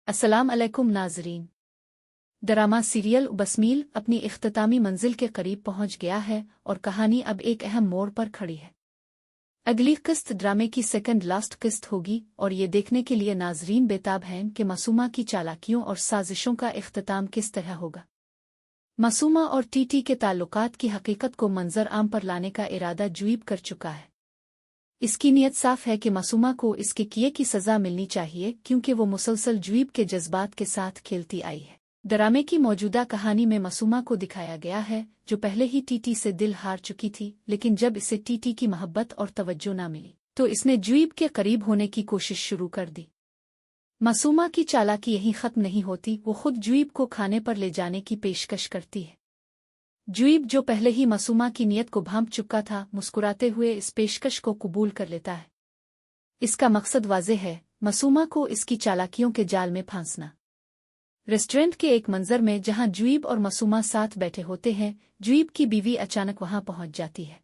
अस्सलाम अलैकुम नाज़रीन। ड्रामा सीरियल बसमील अपनी इख्तितामी मंजिल के करीब पहुंच गया है और कहानी अब एक अहम मोड़ पर खड़ी है। अगली किस्त ड्रामे की सेकंड लास्ट किस्त होगी और ये देखने के लिए नाज़रीन बेताब हैं कि मासूमा की चालाकियों और साजिशों का इख्तिताम किस तरह होगा। मासूमा और टीटी के ताल्लुकात की हकीकत को मंजर आम पर लाने का इरादा जुईब कर चुका है। इसकी नीयत साफ है कि मासूमा को इसके किए की सज़ा मिलनी चाहिए क्योंकि वो मुसलसल जुईब के जज्बात के साथ खेलती आई है। ड्रामे की मौजूदा कहानी में मासूमा को दिखाया गया है जो पहले ही टीटी से दिल हार चुकी थी, लेकिन जब इसे टीटी की मोहब्बत और तवज्जो न मिली तो इसने जुईब के करीब होने की कोशिश शुरू कर दी। मासूमा की चालाकी यहीं ख़त्म नहीं होती, वो खुद जुईब को खाने पर ले जाने की पेशकश करती है। जुईब जो पहले ही मासूमा की नीयत को भांप चुका था, मुस्कुराते हुए इस पेशकश को कबूल कर लेता है। इसका मकसद वाज़ेह है, मासूमा को इसकी चालाकियों के जाल में फांसना। रेस्टोरेंट के एक मंजर में जहां जुईब और मासूमा साथ बैठे होते हैं, जुईब की बीवी अचानक वहां पहुंच जाती है।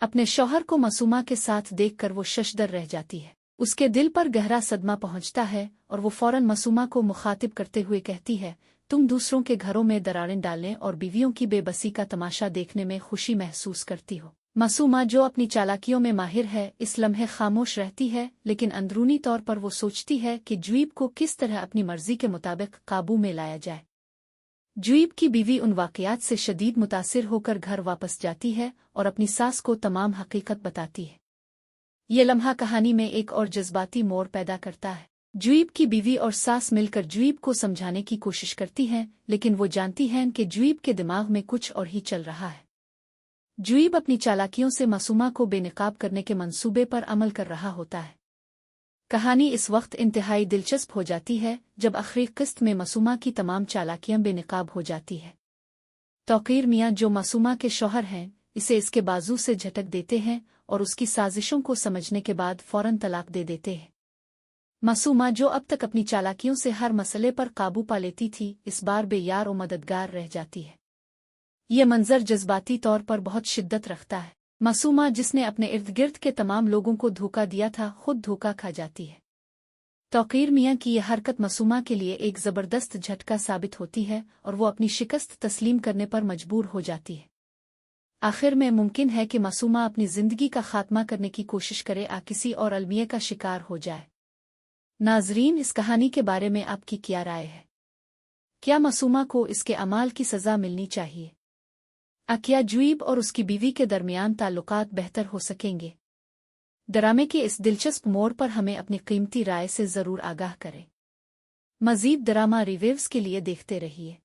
अपने शौहर को मासूमा के साथ देखकर वो शशदर रह जाती है। उसके दिल पर गहरा सदमा पहुंचता है और वो फौरन मासूमा को मुखातिब करते हुए कहती है, तुम दूसरों के घरों में दरारें डालने और बीवियों की बेबसी का तमाशा देखने में खुशी महसूस करती हो। मासूमा जो अपनी चालाकियों में माहिर है, इस लम्हे खामोश रहती है, लेकिन अंदरूनी तौर पर वो सोचती है कि जुईब को किस तरह अपनी मर्जी के मुताबिक काबू में लाया जाए। जुईब की बीवी उन वाकयात से शदीद मुतासिर होकर घर वापस जाती है और अपनी सास को तमाम हकीकत बताती है। ये लम्हा कहानी में एक और जज्बाती मोड़ पैदा करता है। जुईब की बीवी और सास मिलकर जुईब को समझाने की कोशिश करती हैं, लेकिन वो जानती हैं कि जुईब के दिमाग में कुछ और ही चल रहा है। जुईब अपनी चालाकियों से मासूमा को बेनकाब करने के मंसूबे पर अमल कर रहा होता है। कहानी इस वक्त इंतहाई दिलचस्प हो जाती है जब आखिरी किस्त में मासूमा की तमाम चालाकियां बेनकाब हो जाती है। तौकीर मियां जो मासूमा के शौहर हैं, इसे इसके बाजू से झटक देते हैं और उसकी साजिशों को समझने के बाद फौरन तलाक दे देते हैं। मासूमा जो अब तक अपनी चालाकियों से हर मसले पर काबू पा लेती थी, इस बार बेयार और मददगार रह जाती है। ये मंजर जज्बाती तौर पर बहुत शिद्दत रखता है। मासूमा जिसने अपने इर्द गिर्द के तमाम लोगों को धोखा दिया था, खुद धोखा खा जाती है। तौकीर मियां की यह हरकत मासूमा के लिए एक ज़बरदस्त झटका साबित होती है और वो अपनी शिकस्त तस्लीम करने पर मजबूर हो जाती है। आखिर में मुमकिन है कि मासूमा अपनी ज़िंदगी का खात्मा करने की कोशिश करे या किसी और अलमिया का शिकार हो जाए। नाजरीन, इस कहानी के बारे में आपकी क्या राय है? क्या मासूमा को इसके अमाल की सज़ा मिलनी चाहिए? क्या जुईब और उसकी बीवी के दरमियान ताल्लुकात बेहतर हो सकेंगे? ड्रामे के इस दिलचस्प मोड़ पर हमें अपनी कीमती राय से ज़रूर आगाह करें। मज़ीद ड्रामा रिव्यूज़ के लिए देखते रहिए।